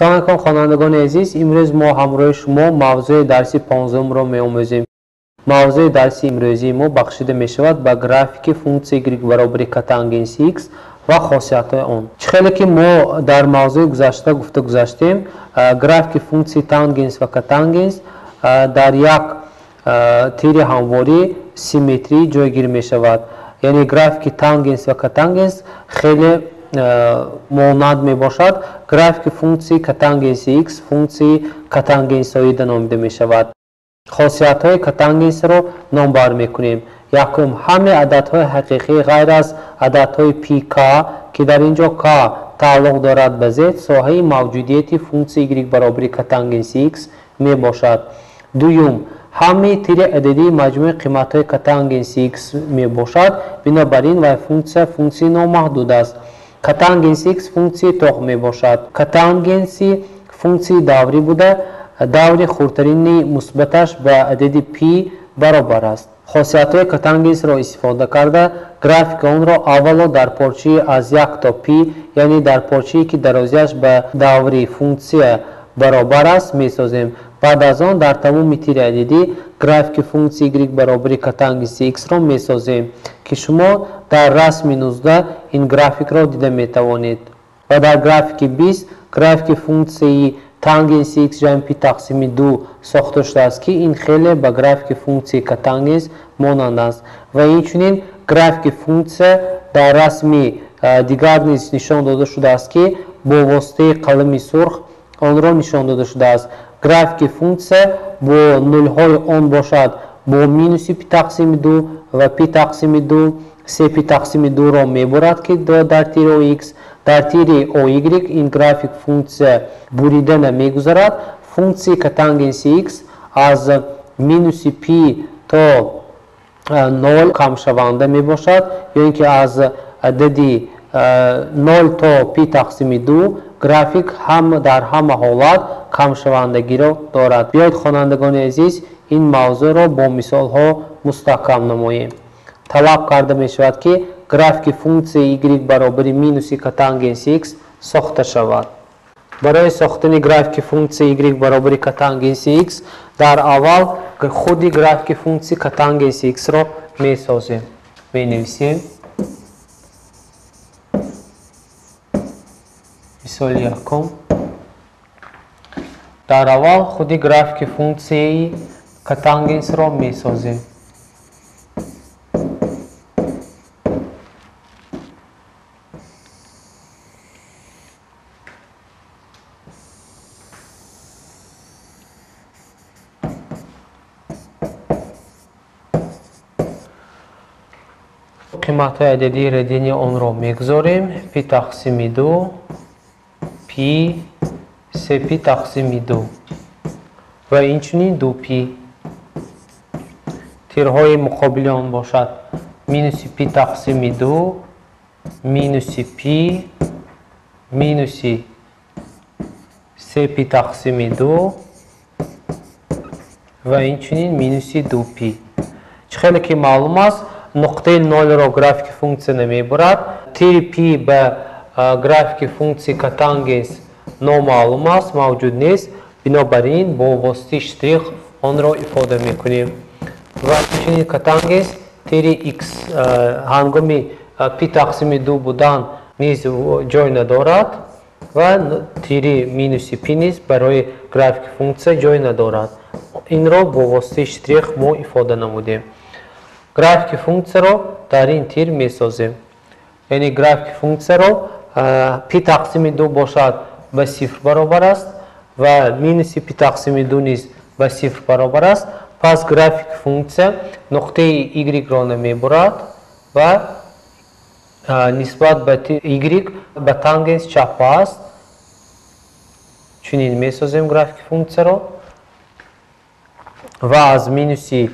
Салом алейкум хонандагони азиз, имрӯз мо ҳамроҳи шумо мавзӯи дарси 15-ро меомӯзем. Мавзӯи дарси имрӯзии мо бахшида мешавад ба графики функсияи y баробари катангенси x ва хосиятҳои он. Хеле ки мо дар мавзӯи гузашта гуфта гузаштем, графики функсияи тангенс ва катангенс дар як тири ҳамворӣ симметрии ҷойгир мешавад. Яъне графики тангенс ва катангенс хеле монанд мебошад графики функсияи катангенси x функсияи катангенсоида номида мешавад. خاصیت‌های کاتانگنس رو نامبر می‌کنیم. یکم همه عددهای حقیقی غیر از عددهای PK که در اینجا K تعلق دارد به Z ساحه موجودیت فونکسی y برابر کاتانگنس x میباشد. دوم همه تیر عددی مجموع قیمت‌های کاتانگنس x میباشد. بنابراین و فونکسی نامحدود است. کاتانگنس x فونکسی توق میباشد. کاتانگنس فونکسی داوری بوده. даври хурдтарини мусбаташ ба адади p баробар аст. хосиятҳои катангенсро истифода карда графика онро аввало дар порчаи аз 1 то p, яъне дар порчае ки дарозиаш ба даври функсия баробар аст месозем. баъд аз он дар тамоми тири ададӣ графики функсияи y баробари катангенси x-ро месозем ки шумо дар расми 19 ин графикро дида метавонед. ва дар графики 20 графики функсияи тангенси x ҷамъи p тақсими 2 сохта шудааст ки ин хеле ба графики функсияи катангенс монанд аст. ва инчунин графики функсия дар расми дигар низ нишон дода шудааст ки бо воситаи қалами сурх онро нишон дода шудааст. графики функсия бо нулҳои он бошад бо минуси p тақсими 2 ва p тақсими 2 3 p тақсими 2ро мебурад ки дар тири x. дар тири OY ин график функсия бурида намегузарад. функсияи катангенси x аз минуси p то 0 камшаванда мебошад ё ин ки аз адади 0 то p тақсими 2 график дар ҳама ҳолат камшавандагиро дорад. биёед хонандагони азиз ин мавзӯъро бо мисолҳо мустаҳкам намоем. талаб карда мешавад ки графики функсияи y баробари минуси катангенси x сохта шавад. барои сохтани графики функсияи y баробари катангенси x дар аввал худи графики функсияи катангенси x-ро месозем. менависем. мисоли якум. дар аввал худи графики функсияи катангенсро месозем. қиматҳои ададии радини онро мегузорем. p тақсими 2 p 3p тақсими 2 ва инчунин 2p. тирҳои муқобили он бошад минуси p тақсими 2 минуси p минуси 3p тақсими 2 ва инчунин минуси 2p. хеле ки маълум аст нуқтаи 0ро графики функсия намебурад. тири p ба графики функсияи катангенс номаълум аст, мавҷуд нест. бинобар ин бо воситаи штрих онро ифода мекунем. ва инчунин катангенс тири x ҳангоми p тақсими 2 будан низ ҷой надорад ва тири минуси p низ барои графики функсия ҷой надорад. инро бо воситаи штрих мо ифода намудем. графики функсияро дар ин тир месозем. яъне графики функсияро p тақсими 2 бошад ба 0 баробар аст ва минуси p тақсими 2 низ ба 0 баробар аст. пас графики функсия нуқтаи y-ро намебурад ва нисбат ба y ба тангенс чапа аст. чунин месозем графики функсияро ва аз минуси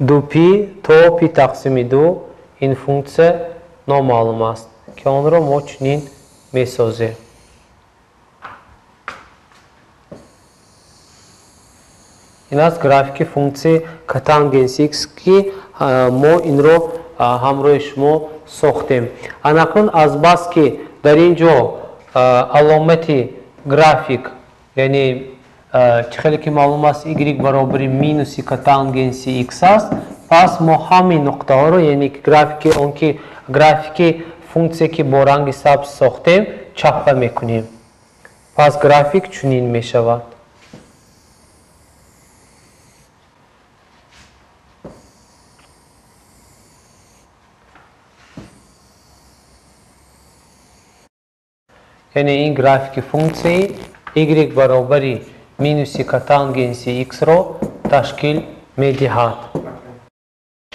2p то p тақсими 2 ин функсия номаълум аст ки онро мо чунин месозем. ин аст графики функсияи катангенси x ки мо инро ҳамроҳи шумо сохтем. анакун азбас ки дар ин ҷо علامت گرافیک یعنی خیلی که معلوم است y برابر مینوسی که تانگنسی x است پس ما همین نقطه ها رو یعنی گرافیک فونکسی که با رنگ سبز ساختیم چاپ میکنیم پس گرافیک چنین می شود یعنی این گرافیک فونکسی y برابر مینوسی که تانگنسی x رو تشکیل می دهد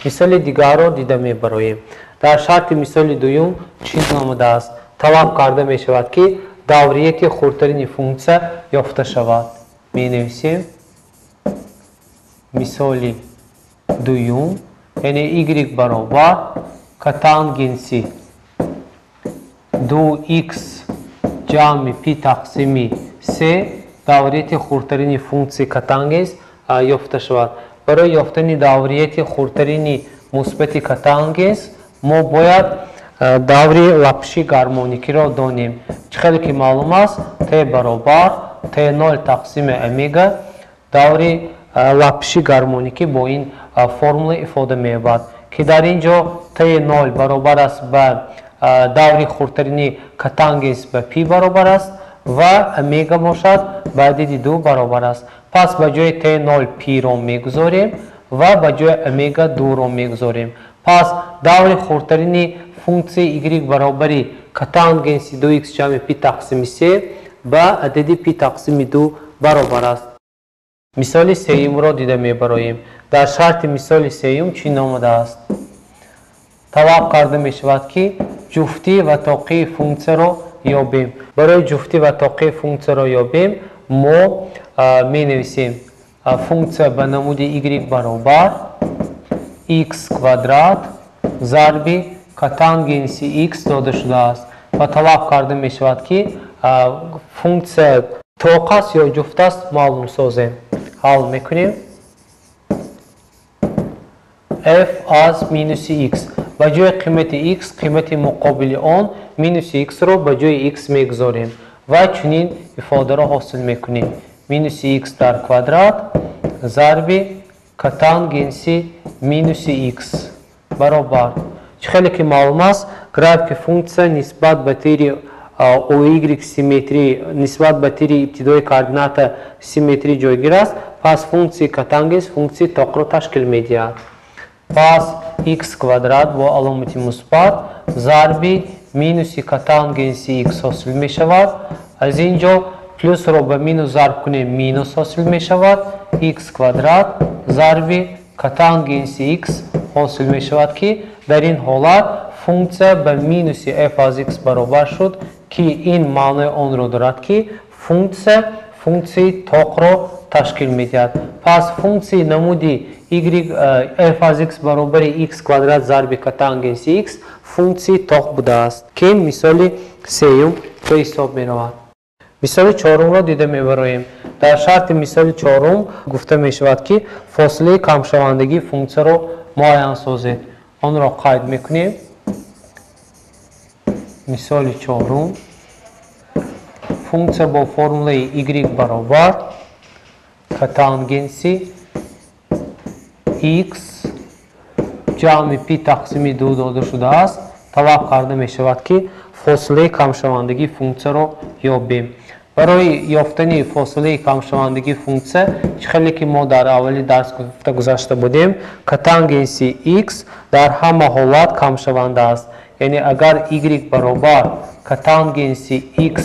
مثال دیگر رو دیده می براییم در شرط مثال دوم چیز آمده است طلب کرده می شود که دوریت خردترین فونکسیا یافته شود می نویسیم مثال دوم یعنی y برابر که تانگنسی 2x جمع p تقسیم 3 دوریت خردترین فونکسی که تانگنس یافته شود برای یافتن دوریت خردترین مثبت که تانگنس ما باید دوری لپشی گارمونیکی را دانیم خیلی که معلوم است t برابر t0 تقسیم اومگا دوری لپشی گارمونیکی با این فرمول افاده می یابد که در اینجا t0 برابر است به دوری خردترین که تانگنس به p برابر است و اومگا باشد به عدد 2 برابر است پس به جای t0 p را میگذاریم و به جای اومگا 2 را میگذاریم پس دوری خردترین فونکسی y برابر که تانگنسی 2x جمع p تقسیم 3 به عدد p تقسیم 2 برابر است مثال سوم را دیده میبراییم در شرط مثال سوم چی آمده است طلب کرده می شود که جفتی و طاقه فونکسی را یابیم برای جفتی و طاقه فونکسی را یابیم ما می نویسیم فونکسی به نمود y برابر x کوادرات ضرب که تانگنسی x داده شده است و طلب کرده می شود که فونکسی طاقه است یا جفت است معلوم سازیم حل میکنیم f از مینوس x به جای قیمت x قیمت مقابل آن مینوس x رو به جای x میگذاریم و چنین ifade را حاصل میکنیم مینوس x در کوادرات ضرب که تانگنسی مینوس x برابر خیلی که معلوم است گرافیک فونکسی نسبت به تیر OY سیمتری نسبت به تیر ابتدای کوردینات سیمتری جایگیر است پس فونکسی که تانگنس فونکسی طاق را تشکیل میدهد پس x کوادرات با علامت مثبت ضرب مینوس که تانگنسی x حاصل می شود از اینجا پلس رو به مینوس ضرب کنیم مینوس حاصل می شود x کوادرات ضرب که تانگنسی x حاصل می شود که در این حالت فونکسی به مینوس f از x برابر شد که این معنی آن را دارد که فونکسی طاق را تشکیل می دهد پس فونکسی نمودی f از x برابر x کوادرات ضرب که تانگنسی x فونکسی طاق بوده است که مثال سوم به حساب می رود مثال چهارم را دیده می براییم در شرط مثال چهارم گفته می شود که فاصله کمشوندگی فونکسی را معین سازید آن را قید می کنیم مثال چهارم فونکسی با فرمول y برابر که تانگنسی x جمع p تقسیم 2 داده شده است طلب کرده می شود که فاصله کمشوندگی فونکسی را یابیم برای یافتن فاصله کمشوندگی فونکسی خیلی که ما در اولی درس گذاشته بودیم که تانگنسی x در همه حالات کمشونده است یعنی اگر y برابر که تانگنسی x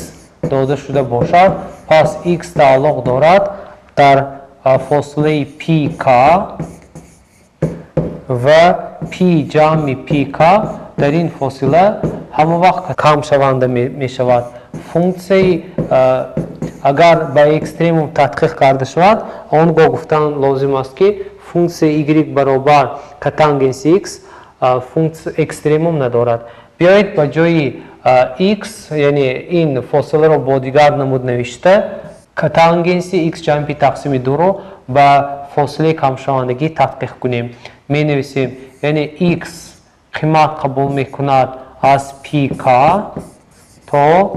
داده شده باشد پس x تعلق دارد در فاصله pk و p جمع pk در این فاصله همه وقت کم شونده می شود فونکسی اگر به اکستریموم تحقیق کرده شود آنگاه گفتن لازم است که فونکسی y برابر که تانگنسی x فونکسی اکستریموم ندارد بیایید به جای x یعنی این فاصله را با دیگر نمود نوشته که تانگنسی x جمع p تقسیم 2 رو به فاصله کمشوندگی تحقیق کنیم می نویسیم یعنی x قیمت قبول می کند از pk تا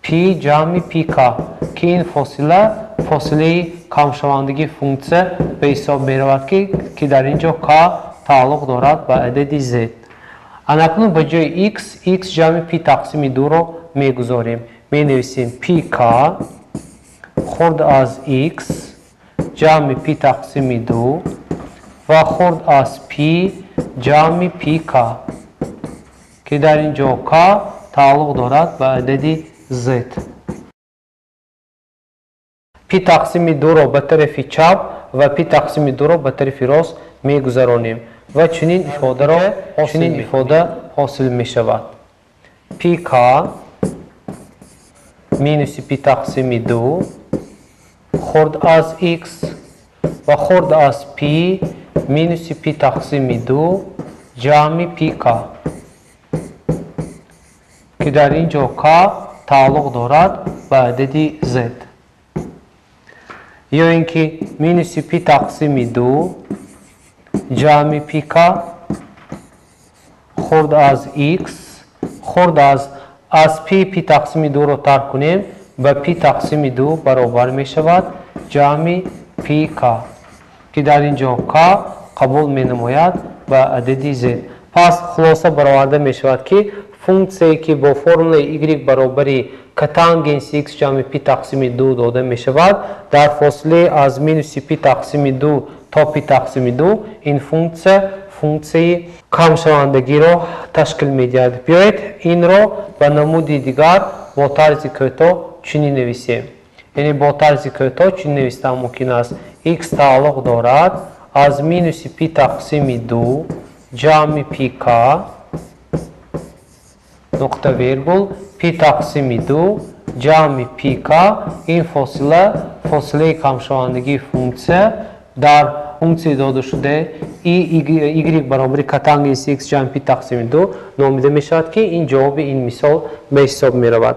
P جمع PK که این فاصله کمشوندگی فونکسیه به حساب می رود که در اینجا K تعلق دارد به عدد Z. اکنون به جای X جمع P تقسیم 2 رو می گذاریم. می نویسیم PK خورد از X جمع P تقسیم 2 و خورد از P جمع PK که در اینجا K تعلق دارد به عدد Z. P تقسیم 2 رو به طرف چپ و P تقسیم 2 رو به طرف راست می گذرانیم و چنین ifade حاصل می شود. PK مینوس P تقسیم 2 خورد از X و خورد از P مینوس P تقسیم 2 جمع PK که در اینجا K تعلق دارد به عدد Z. یا اینکه مینوس P تقسیم 2 جمع PK خورد از X خورد از P تقسیم 2 رو ترک کنیم و P تقسیم 2 برابر می شود جمع PK که در اینجا K قبول می نماید به عدد Z. پس خلاصه برآورده می شود که فونکسیی که با فرمول y برابر کتانگنس x جمع P تقسیم 2 داده می شود در فاصله از مینوس P تقسیم 2 تا P تقسیم 2 این فونکسی کمشوندگی رو تشکیل می دهد. بیایید این رو به نمودی دیگر با طرز کوتاه چنین نویسیم. یعنی با طرز کوتاه چنین نوشتن ممکن است x تعلق دارد از مینوس P تقسیم 2 جمع PK نقطه ویرگول P تقسیم 2 جمع PK این فاصله کمشوندگی فونکسیه در فونکسی داده شده y برابر کتانگنس x جمع P تقسیم 2 نامیده می شود که این جواب این مثال به حساب می رود.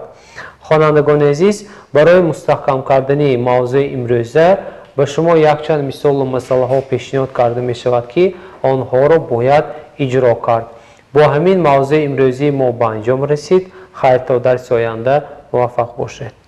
خوانندگان عزیز، برای مستحکم کردن موضوع امروزه به شما یک چند مثال و مسئله ها پیشنهاد کرده می شود که آنها را باید اجرا کرد. با همین موضوع امروزی ما به انجام رسید. خیر تا درس آینده موفق باشید.